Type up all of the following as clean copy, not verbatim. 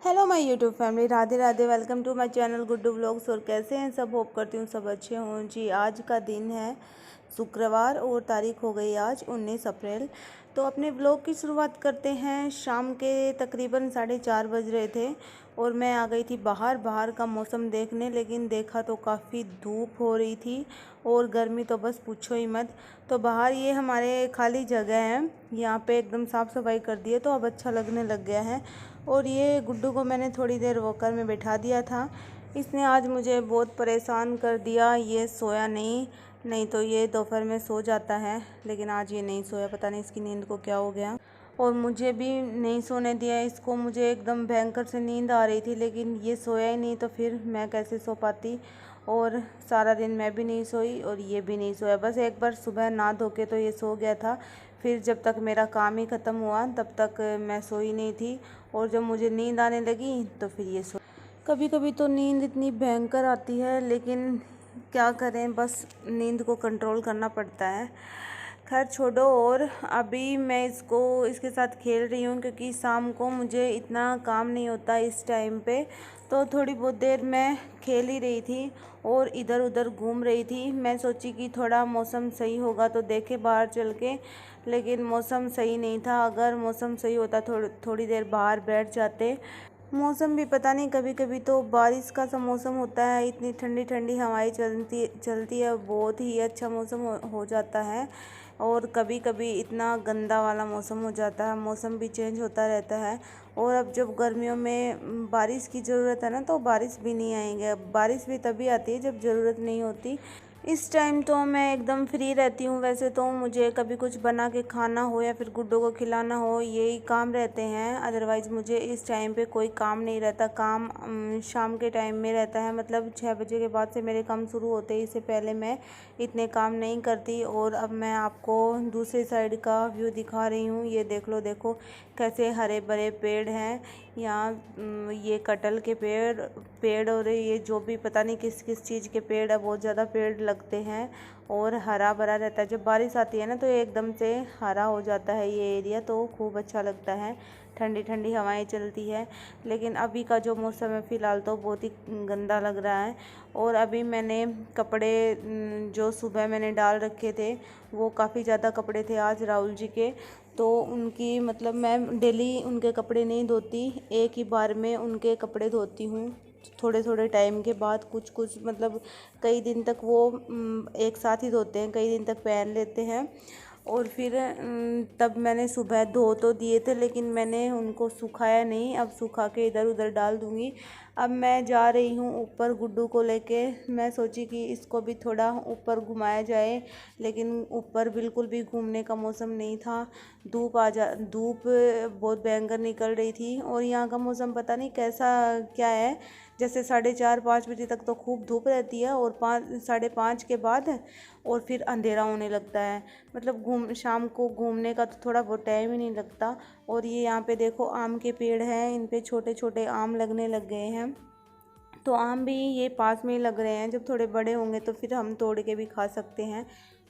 Hello my YouTube family, Radhe Radhe. Welcome to my channel Guddu vlogs. और कैसे हैं सब? होप करती हूँ सब अच्छे हों जी। आज का दिन है शुक्रवार और तारीख हो गई आज 19 अप्रैल। तो अपने व्लॉग की शुरुआत करते हैं। शाम के तकरीबन 4:30 बज रहे थे और मैं आ गई थी बाहर का मौसम देखने। लेकिन देखा तो काफ़ी धूप हो रही थी और गर्मी तो बस पूछो ही मत। तो बाहर ये हमारे खाली जगह है, यहाँ पे एकदम साफ़ सफाई कर दी है तो अब अच्छा लगने लग गया है। और ये गुड्डू को मैंने थोड़ी देर वॉकर में बैठा दिया था। इसने आज मुझे बहुत परेशान कर दिया। ये सोया नहीं तो ये दोपहर में सो जाता है, लेकिन आज ये नहीं सोया। पता नहीं इसकी नींद को क्या हो गया। और मुझे भी नहीं सोने दिया इसको। मुझे एकदम भयंकर से नींद आ रही थी, लेकिन ये सोया ही नहीं तो फिर मैं कैसे सो पाती। और सारा दिन मैं भी नहीं सोई और ये भी नहीं सोया। बस एक बार सुबह नहा धो के तो ये सो गया था। फिर जब तक मेरा काम ही ख़त्म हुआ तब तक मैं सोई नहीं थी। और जब मुझे नींद आने लगी तो फिर ये सो। कभी कभी तो नींद इतनी भयंकर आती है, लेकिन क्या करें, बस नींद को कंट्रोल करना पड़ता है। खैर छोड़ो। और अभी मैं इसके साथ खेल रही हूँ, क्योंकि शाम को मुझे इतना काम नहीं होता इस टाइम पे। तो थोड़ी बहुत देर मैं खेल ही रही थी और इधर उधर घूम रही थी। मैं सोची कि थोड़ा मौसम सही होगा तो देखे बाहर चल के, लेकिन मौसम सही नहीं था। अगर मौसम सही होता थोड़ी देर बाहर बैठ जाते। मौसम भी पता नहीं, कभी कभी तो बारिश का सा मौसम होता है, इतनी ठंडी ठंडी हवाएं चलती है, बहुत ही अच्छा मौसम हो जाता है। और कभी कभी इतना गंदा वाला मौसम हो जाता है। मौसम भी चेंज होता रहता है। और अब जब गर्मियों में बारिश की ज़रूरत है ना, तो बारिश भी नहीं आएंगे। अब बारिश भी तभी आती है जब ज़रूरत नहीं होती। इस टाइम तो मैं एकदम फ्री रहती हूँ। वैसे तो मुझे कभी कुछ बना के खाना हो या फिर गुड्डो को खिलाना हो, यही काम रहते हैं। अदरवाइज़ मुझे इस टाइम पे कोई काम नहीं रहता। काम शाम के टाइम में रहता है, मतलब 6 बजे के बाद से मेरे काम शुरू होते हैं। इससे पहले मैं इतने काम नहीं करती। और अब मैं आपको दूसरी साइड का व्यू दिखा रही हूँ। ये देख लो, देखो कैसे हरे भरे पेड़ हैं यहाँ। ये कटहल के पेड़ और ये जो भी पता नहीं किस किस चीज़ के पेड़ है, बहुत ज़्यादा पेड़ लगते हैं और हरा भरा रहता है। जब बारिश आती है ना तो एकदम से हरा हो जाता है ये एरिया, तो खूब अच्छा लगता है। ठंडी ठंडी हवाएं चलती है। लेकिन अभी का जो मौसम है फ़िलहाल तो बहुत ही गंदा लग रहा है। और अभी मैंने कपड़े जो सुबह मैंने डाल रखे थे, वो काफ़ी ज़्यादा कपड़े थे आज राहुल जी के। तो उनकी मतलब मैं डेली उनके कपड़े नहीं धोती, एक ही बार में उनके कपड़े धोती हूँ थोड़े थोड़े टाइम के बाद। कुछ कुछ मतलब कई दिन तक वो एक साथ ही धोते हैं, कई दिन तक पहन लेते हैं। और फिर तब मैंने सुबह धो तो दिए थे, लेकिन मैंने उनको सुखाया नहीं। अब सुखा के इधर उधर डाल दूँगी। अब मैं जा रही हूँ ऊपर गुड्डू को लेके। मैं सोची कि इसको भी थोड़ा ऊपर घुमाया जाए, लेकिन ऊपर बिल्कुल भी घूमने का मौसम नहीं था। धूप बहुत भयंकर निकल रही थी। और यहाँ का मौसम पता नहीं कैसा क्या है। जैसे 4:30-5 बजे तक तो खूब धूप रहती है और 5 साढ़े 5 के बाद और फिर अंधेरा होने लगता है। मतलब शाम को घूमने का तो थोड़ा बहुत टाइम ही नहीं लगता। और ये यहाँ पे देखो आम के पेड़ हैं, इन पे छोटे छोटे आम लगने लग गए हैं। तो आम भी ये पास में ही लग रहे हैं। जब थोड़े बड़े होंगे तो फिर हम तोड़ के भी खा सकते हैं।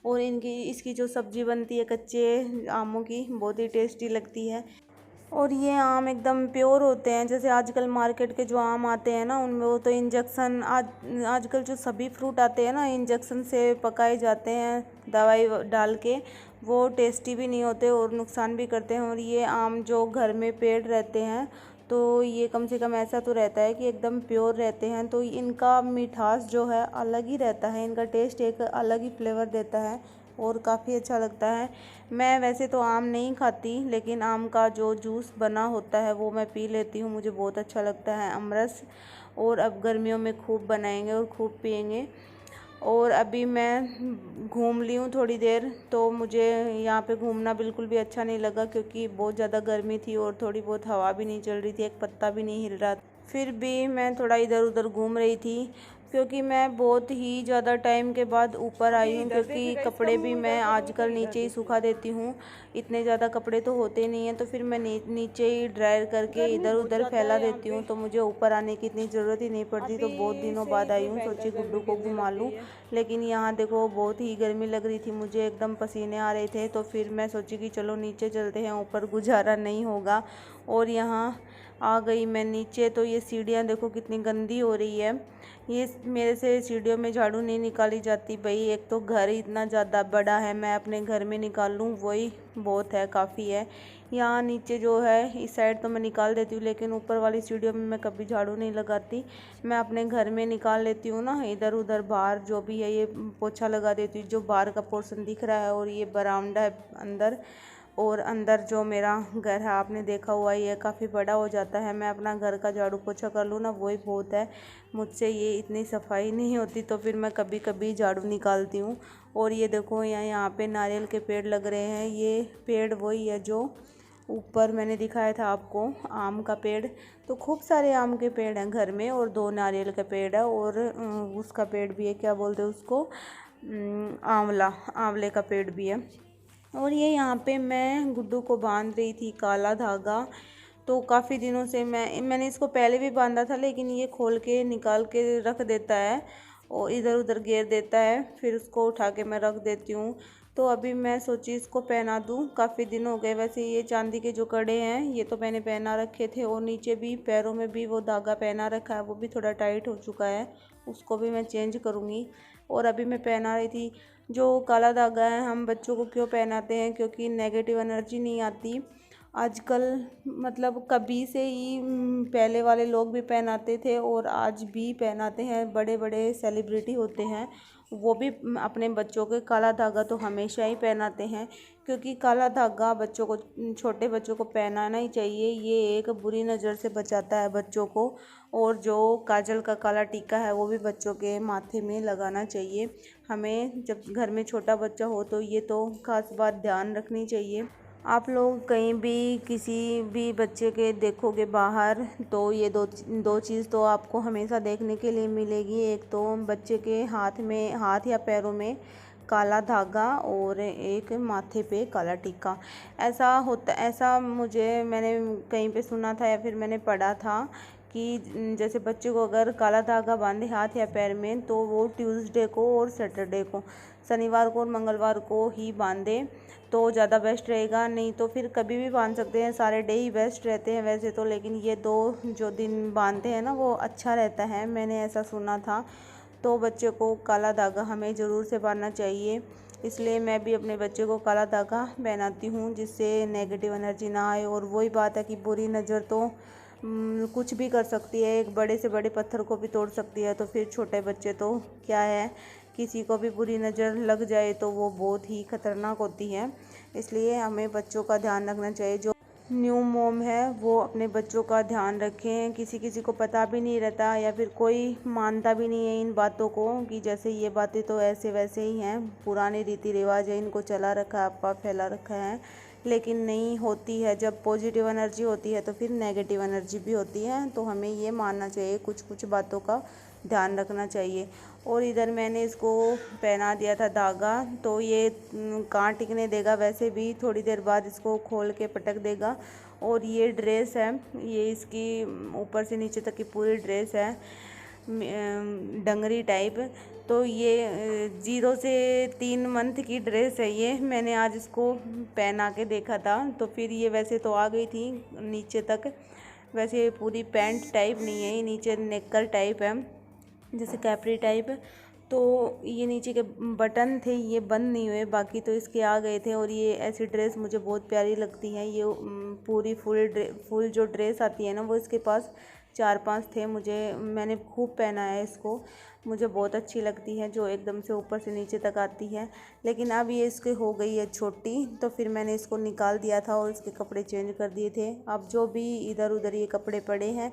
और इसकी जो सब्ज़ी बनती है कच्चे आमों की, बहुत ही टेस्टी लगती है। और ये आम एकदम प्योर होते हैं। जैसे आजकल मार्केट के जो आम आते हैं ना, उनमें वो तो इंजेक्शन आजकल जो सभी फ्रूट आते हैं ना, इंजेक्शन से पकाए जाते हैं दवाई डाल के। वो टेस्टी भी नहीं होते और नुकसान भी करते हैं। और ये आम जो घर में पेड़ रहते हैं, तो ये कम से कम ऐसा तो रहता है कि एकदम प्योर रहते हैं। तो इनका मिठास जो है अलग ही रहता है, इनका टेस्ट एक अलग ही फ्लेवर देता है और काफ़ी अच्छा लगता है। मैं वैसे तो आम नहीं खाती, लेकिन आम का जो जूस बना होता है वो मैं पी लेती हूँ, मुझे बहुत अच्छा लगता है अमरस। और अब गर्मियों में खूब बनाएंगे और खूब पियेंगे। और अभी मैं घूम ली हूँ थोड़ी देर, तो मुझे यहाँ पे घूमना बिल्कुल भी अच्छा नहीं लगा, क्योंकि बहुत ज़्यादा गर्मी थी और थोड़ी बहुत हवा भी नहीं चल रही थी, एक पत्ता भी नहीं हिल रहा था। फिर भी मैं थोड़ा इधर उधर घूम रही थी, क्योंकि मैं बहुत ही ज़्यादा टाइम के बाद ऊपर आई हूँ। क्योंकि कपड़े भी मैं आजकल नीचे ही सुखा देती हूँ, इतने ज़्यादा कपड़े तो होते नहीं हैं। तो फिर मैं नीचे ही ड्रायर करके इधर उधर फैला देती हूँ, तो मुझे ऊपर आने की इतनी ज़रूरत ही नहीं पड़ती। तो बहुत दिनों बाद आई हूँ, सोची गुड्डू को घुमा लूँ। लेकिन यहाँ देखो बहुत ही गर्मी लग रही थी मुझे, एकदम पसीने आ रहे थे। तो फिर मैं सोची कि चलो नीचे चलते हैं, ऊपर गुजारा नहीं होगा। और यहाँ आ गई मैं नीचे। तो ये सीढ़ियाँ देखो कितनी गंदी हो रही है। ये मेरे से सीढ़ियों में झाड़ू नहीं निकाली जाती भाई। एक तो घर इतना ज़्यादा बड़ा है, मैं अपने घर में निकाल लूँ वही बहुत है, काफ़ी है। यहाँ नीचे जो है इस साइड तो मैं निकाल देती हूँ, लेकिन ऊपर वाली सीढ़ियों में मैं कभी झाड़ू नहीं लगाती। मैं अपने घर में निकाल लेती हूँ ना, इधर उधर बाहर जो भी है ये पोछा लगा देती हूँ। जो बाहर का पोर्शन दिख रहा है और ये बरामदा है अंदर, और अंदर जो मेरा घर है आपने देखा हुआ ये काफ़ी बड़ा हो जाता है। मैं अपना घर का झाड़ू पोछा कर लूँ ना वही बहुत है। मुझसे ये इतनी सफाई नहीं होती, तो फिर मैं कभी कभी झाड़ू निकालती हूँ। और ये देखो यहाँ पे नारियल के पेड़ लग रहे हैं। ये पेड़ वही है जो ऊपर मैंने दिखाया था आपको, आम का पेड़। तो खूब सारे आम के पेड़ हैं घर में, और 2 नारियल का पेड़ है, और उसका पेड़ भी है, क्या बोलते हैं उसको, आंवले का पेड़ भी है। और ये यहाँ पे मैं गुड्डू को बांध रही थी काला धागा। तो काफ़ी दिनों से मैंने इसको पहले भी बांधा था, लेकिन ये खोल के निकाल के रख देता है और इधर उधर घेर देता है, फिर उसको उठा के मैं रख देती हूँ। तो अभी मैं सोची इसको पहना दूँ, काफ़ी दिन हो गए। वैसे ये चांदी के जो कड़े हैं ये तो मैंने पहना रखे थे, और नीचे भी पैरों में भी वो धागा पहना रखा है, वो भी थोड़ा टाइट हो चुका है, उसको भी मैं चेंज करूँगी। और अभी मैं पहना रही थी जो काला धागा है। हम बच्चों को क्यों पहनाते हैं, क्योंकि नेगेटिव एनर्जी नहीं आती आजकल। मतलब कभी से ही पहले वाले लोग भी पहनाते थे और आज भी पहनाते हैं। बड़े बड़े सेलिब्रिटी होते हैं वो भी अपने बच्चों के काला धागा तो हमेशा ही पहनाते हैं, क्योंकि काला धागा बच्चों को, छोटे बच्चों को पहनाना ही चाहिए। ये एक बुरी नज़र से बचाता है बच्चों को। और जो काजल का काला टीका है वो भी बच्चों के माथे में लगाना चाहिए हमें। जब घर में छोटा बच्चा हो तो ये तो खास बात ध्यान रखनी चाहिए। आप लोग कहीं भी किसी भी बच्चे के देखोगे बाहर, तो ये दो चीज़ तो आपको हमेशा देखने के लिए मिलेगी। एक तो बच्चे के हाथ या पैरों में काला धागा, और एक माथे पे काला टीका। ऐसा मैंने कहीं पे सुना था या फिर मैंने पढ़ा था कि जैसे बच्चे को अगर काला धागा बांधे हाथ या पैर में, तो वो ट्यूसडे को और सैटरडे को, शनिवार को और मंगलवार को ही बांधे तो ज़्यादा बेस्ट रहेगा। नहीं तो फिर कभी भी बांध सकते हैं, सारे डे ही बेस्ट रहते हैं वैसे तो, लेकिन ये 2 जो दिन बांधते हैं ना वो अच्छा रहता है, मैंने ऐसा सुना था। तो बच्चे को काला धागा हमें ज़रूर से बांधना चाहिए। इसलिए मैं भी अपने बच्चे को काला धागा पहनाती हूँ, जिससे नेगेटिव एनर्जी ना आए। और वही बात है कि बुरी नज़र तो कुछ भी कर सकती है, एक बड़े से बड़े पत्थर को भी तोड़ सकती है। तो फिर छोटे बच्चे तो क्या है, किसी को भी बुरी नज़र लग जाए तो वो बहुत ही खतरनाक होती है। इसलिए हमें बच्चों का ध्यान रखना चाहिए। जो न्यू मॉम है वो अपने बच्चों का ध्यान रखें। किसी को पता भी नहीं रहता, या फिर कोई मानता भी नहीं है इन बातों को, कि जैसे ये बातें तो ऐसे वैसे ही हैं, पुराने रीति रिवाज है, इनको चला रखा है, अफवाह फैला रखा है। लेकिन नहीं होती है, जब पॉजिटिव एनर्जी होती है तो फिर नेगेटिव एनर्जी भी होती है। तो हमें ये मानना चाहिए, कुछ बातों का ध्यान रखना चाहिए। और इधर मैंने इसको पहना दिया था धागा, तो ये कहाँ टिकने देगा, वैसे भी थोड़ी देर बाद इसको खोल के पटक देगा। और ये ड्रेस है, ये इसकी ऊपर से नीचे तक की पूरी ड्रेस है, डंगरी टाइप। तो ये 0 से 3 मंथ की ड्रेस है। ये मैंने आज इसको पहना के देखा था, तो फिर ये वैसे तो आ गई थी नीचे तक। वैसे पूरी पैंट टाइप नहीं है, ये नीचे नेकर टाइप है, जैसे कैपरी टाइप। तो ये नीचे के बटन थे ये बंद नहीं हुए, बाकी तो इसके आ गए थे। और ये ऐसी ड्रेस मुझे बहुत प्यारी लगती है। ये पूरी फुल जो ड्रेस आती है ना, वो इसके पास 4-5 थे। मैंने खूब पहना है इसको, मुझे बहुत अच्छी लगती है, जो एकदम से ऊपर से नीचे तक आती है। लेकिन अब ये इसके हो गई है छोटी, तो फिर मैंने इसको निकाल दिया था और इसके कपड़े चेंज कर दिए थे। अब जो भी इधर उधर ये कपड़े पड़े हैं,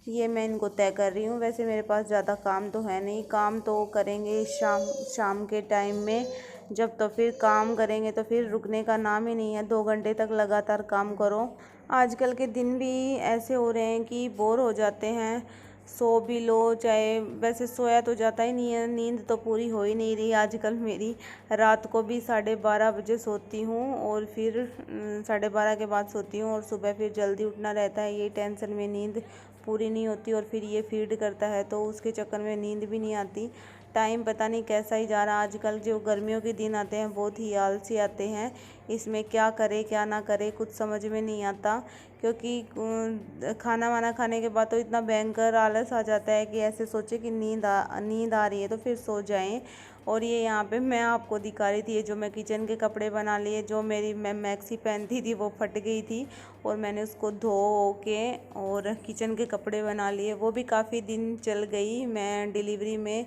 ये मैं इनको तय कर रही हूँ। वैसे मेरे पास ज़्यादा काम तो है नहीं, काम तो करेंगे शाम के टाइम में। जब तो फिर काम करेंगे तो फिर रुकने का नाम ही नहीं है, 2 घंटे तक लगातार काम करो। आजकल के दिन भी ऐसे हो रहे हैं कि बोर हो जाते हैं, सो भी लो चाहे, वैसे सोया तो जाता ही नहीं है, नींद तो पूरी हो ही नहीं रही आजकल मेरी। रात को भी 12:30 बजे सोती हूँ, और फिर 12:30 के बाद सोती हूँ, और सुबह फिर जल्दी उठना रहता है। यही टेंशन में नींद पूरी नहीं होती, और फिर ये फीड करता है तो उसके चक्कर में नींद भी नहीं आती। टाइम पता नहीं कैसा ही जा रहा है। आजकल जो गर्मियों के दिन आते हैं बहुत ही आलसी आते हैं, इसमें क्या करे क्या ना करे कुछ समझ में नहीं आता। क्योंकि खाना वाना खाने के बाद तो इतना भयंकर आलस आ जाता है कि ऐसे सोचे कि नींद आ रही है तो फिर सो जाएं। और ये यहाँ पे मैं आपको दिखा रही थी, ये जो मैं किचन के कपड़े बना लिए, जो मेरी मैं मैक्सी पहनती थी वो फट गई थी और मैंने उसको धो के और किचन के कपड़े बना लिए। वो भी काफ़ी दिन चल गई, मैं डिलीवरी में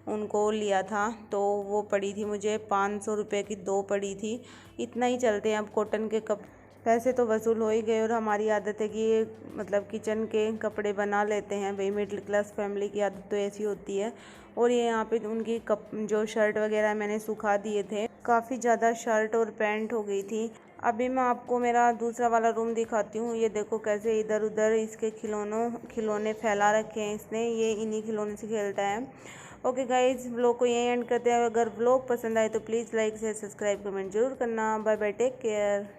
उनको लिया था तो वो पड़ी थी मुझे 500 रुपये की 2 पड़ी थी। इतना ही चलते हैं अब कॉटन के पैसे तो वसूल हो ही गए। और हमारी आदत है कि मतलब किचन के कपड़े बना लेते हैं, भाई मिडिल क्लास फैमिली की आदत तो ऐसी होती है। और ये यहाँ पे उनकी जो शर्ट वगैरह मैंने सुखा दिए थे, काफ़ी ज़्यादा शर्ट और पैंट हो गई थी। अभी मैं आपको मेरा दूसरा वाला रूम दिखाती हूँ। ये देखो कैसे इधर उधर इसके खिलौने फैला रखे हैं इसने, ये इन्हीं खिलौने से खेलता है। ओके गाइज, व्लॉग को यहीं एंड करते हैं। अगर व्लॉग पसंद आए तो please like share subscribe comment जरूर करना। Bye bye, take care.